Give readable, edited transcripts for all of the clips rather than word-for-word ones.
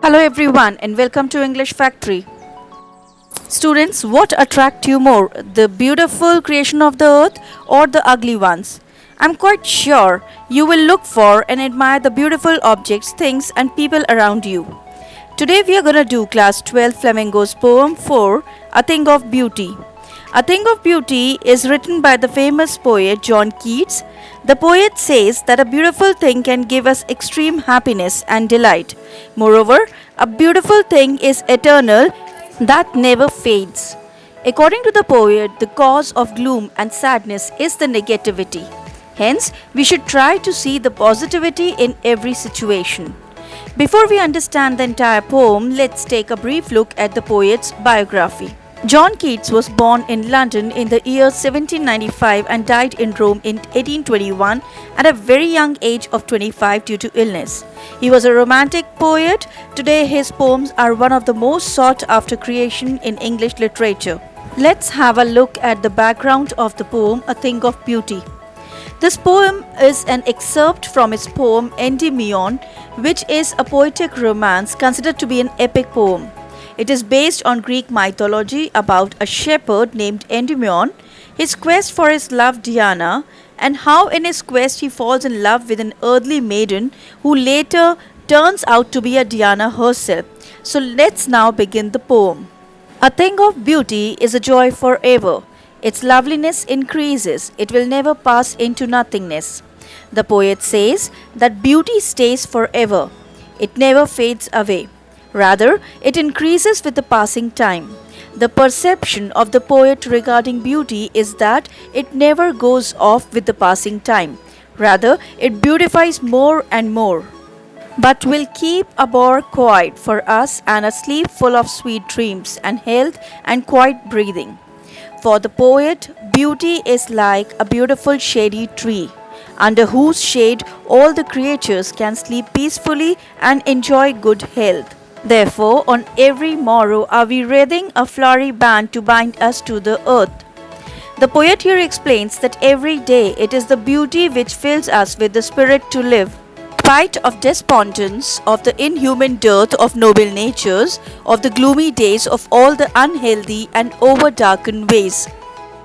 Hello everyone and welcome to English Factory. Students, what attract you more, the beautiful creation of the earth or the ugly ones? I'm quite sure you will look for and admire the beautiful objects, things and people around you. Today we are going to do class 12 Flamingo's poem 4, A Thing of Beauty. A Thing of Beauty is written by the famous poet John Keats. The poet says that a beautiful thing can give us extreme happiness and delight. Moreover, a beautiful thing is eternal, that never fades. According to the poet, the cause of gloom and sadness is the negativity. Hence, we should try to see the positivity in every situation. Before we understand the entire poem, let's take a brief look at the poet's biography. John Keats was born in London in the year 1795 and died in Rome in 1821 at a very young age of 25 due to illness. He was a romantic poet. Today his poems are one of the most sought after creation in English literature. Let's have a look at the background of the poem A Thing of Beauty. This poem is an excerpt from his poem Endymion, which is a poetic romance considered to be an epic poem. It is based on Greek mythology about a shepherd named Endymion, his quest for his love Diana, and how in his quest he falls in love with an earthly maiden who later turns out to be a Diana herself. So let's now begin the poem. A thing of beauty is a joy forever. Its loveliness increases, it will never pass into nothingness. The poet says that beauty stays forever, it never fades away. Rather, it increases with the passing time. The perception of the poet regarding beauty is that it never goes off with the passing time. Rather, it beautifies more and more, but will keep a bower quiet for us and a sleep full of sweet dreams and health and quiet breathing. For the poet, beauty is like a beautiful shady tree, under whose shade all the creatures can sleep peacefully and enjoy good health. Therefore, on every morrow are we wreathing a flowery band to bind us to the earth. The poet here explains that every day it is the beauty which fills us with the spirit to live. In spite of despondence, of the inhuman dearth of noble natures, of the gloomy days of all the unhealthy and over-darkened ways.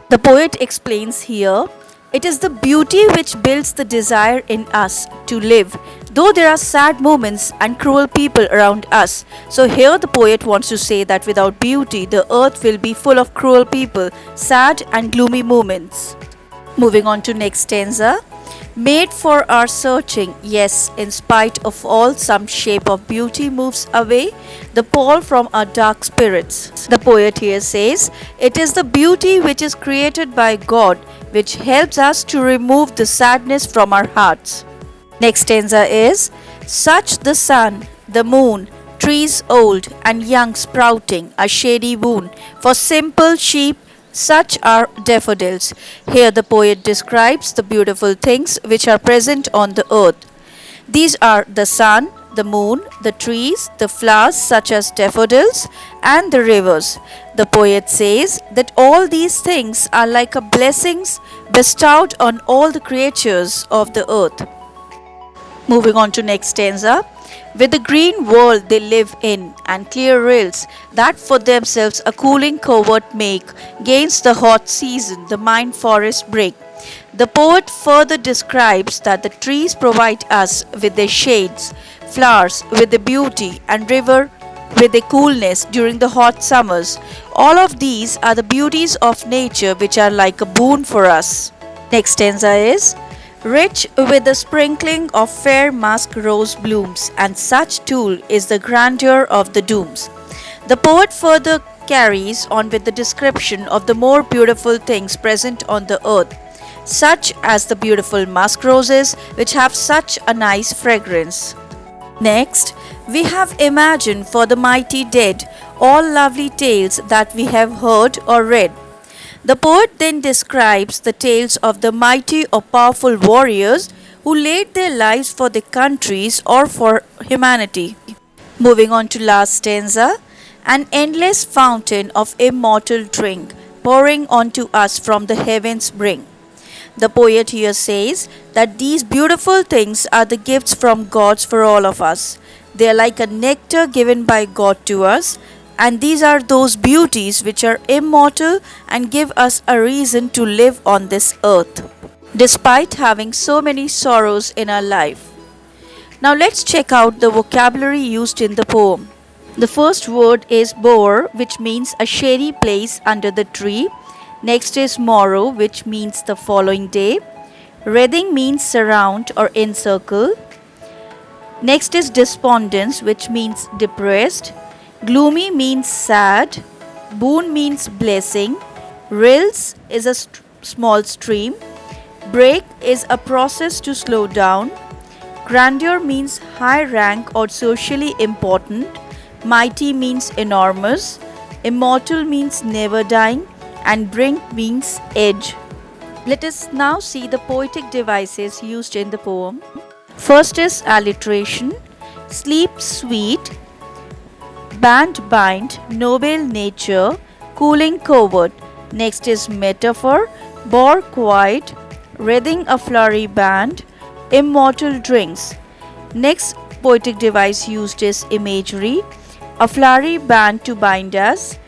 The poet explains here, it is the beauty which builds the desire in us to live, though there are sad moments and cruel people around us. So here the poet wants to say that without beauty, the earth will be full of cruel people, sad and gloomy moments. Moving on to next stanza. Made for our searching, yes, in spite of all, some shape of beauty moves away the pall from our dark spirits. The poet here says, it is the beauty which is created by God, which helps us to remove the sadness from our hearts. Next stanza is, such the sun, the moon, trees old and young sprouting, a shady boon, for simple sheep, such are daffodils. Here the poet describes the beautiful things which are present on the earth. These are the sun, the moon, the trees, the flowers such as daffodils, and the rivers. The poet says that all these things are like a blessings bestowed on all the creatures of the earth. Moving on to next stanza. With the green world they live in, and clear rills that for themselves a cooling covert make, gainst the hot season the mine forest break. The poet further describes that the trees provide us with their shades, flowers with the beauty, and river with the coolness during the hot summers. All of these are the beauties of nature which are like a boon for us. Next stanza is, rich with the sprinkling of fair musk rose blooms, and such too is the grandeur of the dooms. The poet further carries on with the description of the more beautiful things present on the earth, such as the beautiful musk roses which have such a nice fragrance. Next, we have imagined for the mighty dead all lovely tales that we have heard or read. The poet then describes the tales of the mighty or powerful warriors who laid their lives for their countries or for humanity. Moving on to last stanza. An endless fountain of immortal drink pouring onto us from the heavens brink. The poet here says that these beautiful things are the gifts from gods for all of us. They are like a nectar given by God to us, and these are those beauties which are immortal and give us a reason to live on this earth, despite having so many sorrows in our life. Now let's check out the vocabulary used in the poem. The first word is bower, which means a shady place under the tree. Next is morrow, which means the following day. Wreathing means surround or encircle. Next is despondence, which means depressed. Gloomy means sad. Boon means blessing. Rills is a small stream. Break is a process to slow down. Grandeur means high rank or socially important. Mighty means enormous. Immortal means never dying. And brink means edge. Let us now see the poetic devices used in the poem. First is alliteration. Sleep sweet. Band bind. Noble nature. Cooling covert. Next is metaphor. Bore quiet. Wreathing a flowery band. Immortal drinks. Next poetic device used is imagery. A flowery band to bind us.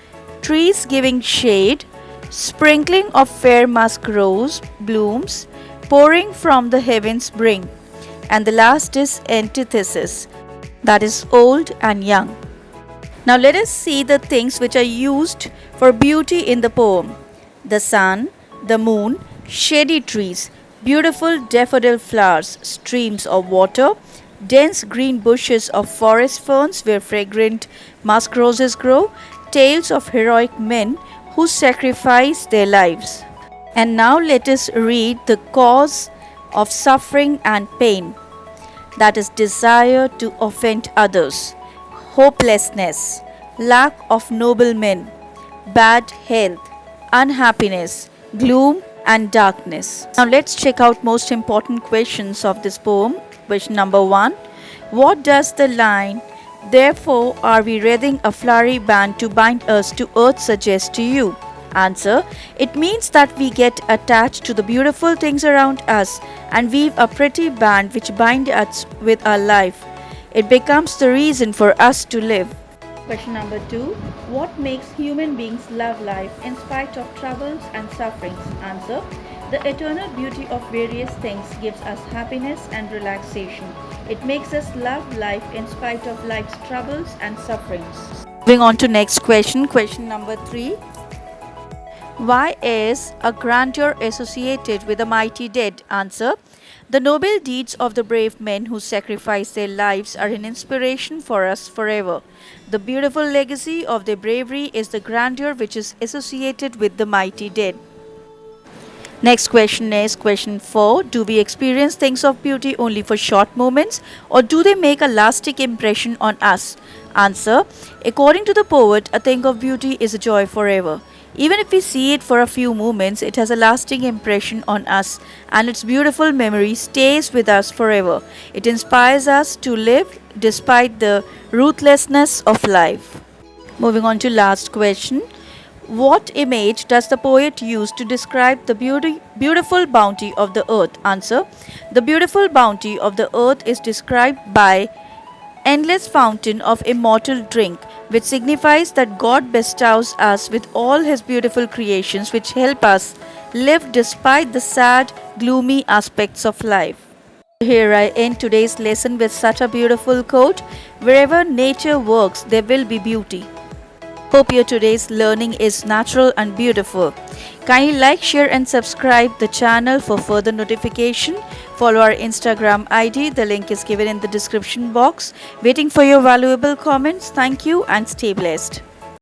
Trees giving shade. Sprinkling of fair musk rose blooms. Pouring from the heavens bring. And the last is antithesis, that is old and young. Now let us see the things which are used for beauty in the poem. The sun, the moon, shady trees, beautiful daffodil flowers, streams of water, dense green bushes of forest ferns where fragrant musk roses grow, tales of heroic men who sacrifice their lives. And now let us read the cause of suffering and pain, that is desire to offend others, hopelessness, lack of noble men, bad health, unhappiness, gloom and darkness. Now let's check out most important questions of this poem. Question number 1. What does the line, "Therefore are we wreathing a flowery band to bind us to earth" suggest to you? Answer. It means that we get attached to the beautiful things around us and weave a pretty band which binds us with our life. It becomes the reason for us to live. Question number 2. What makes human beings love life in spite of troubles and sufferings? Answer. The eternal beauty of various things gives us happiness and relaxation. It makes us love life in spite of life's troubles and sufferings. Moving on to next question. Question number 3. Why is a grandeur associated with the mighty dead? Answer. The noble deeds of the brave men who sacrifice their lives are an inspiration for us forever. The beautiful legacy of their bravery is the grandeur which is associated with the mighty dead. Next question is question 4. Do we experience things of beauty only for short moments, or do they make a lasting impression on us? Answer. According to the poet, a thing of beauty is a joy forever. Even if we see it for a few moments, it has a lasting impression on us, and its beautiful memory stays with us forever. It inspires us to live despite the ruthlessness of life. Moving on to last question. What image does the poet use to describe the beautiful bounty of the earth? Answer. The beautiful bounty of the earth is described by endless fountain of immortal drink, which signifies that God bestows us with all his beautiful creations which help us live despite the sad, gloomy aspects of life. Here I end today's lesson with such a beautiful quote: wherever nature works, there will be beauty. Hope your today's learning is natural and beautiful. Kindly like, share and subscribe the channel for further notification. Follow our Instagram ID. The link is given in the description box. Waiting for your valuable comments. Thank you and stay blessed.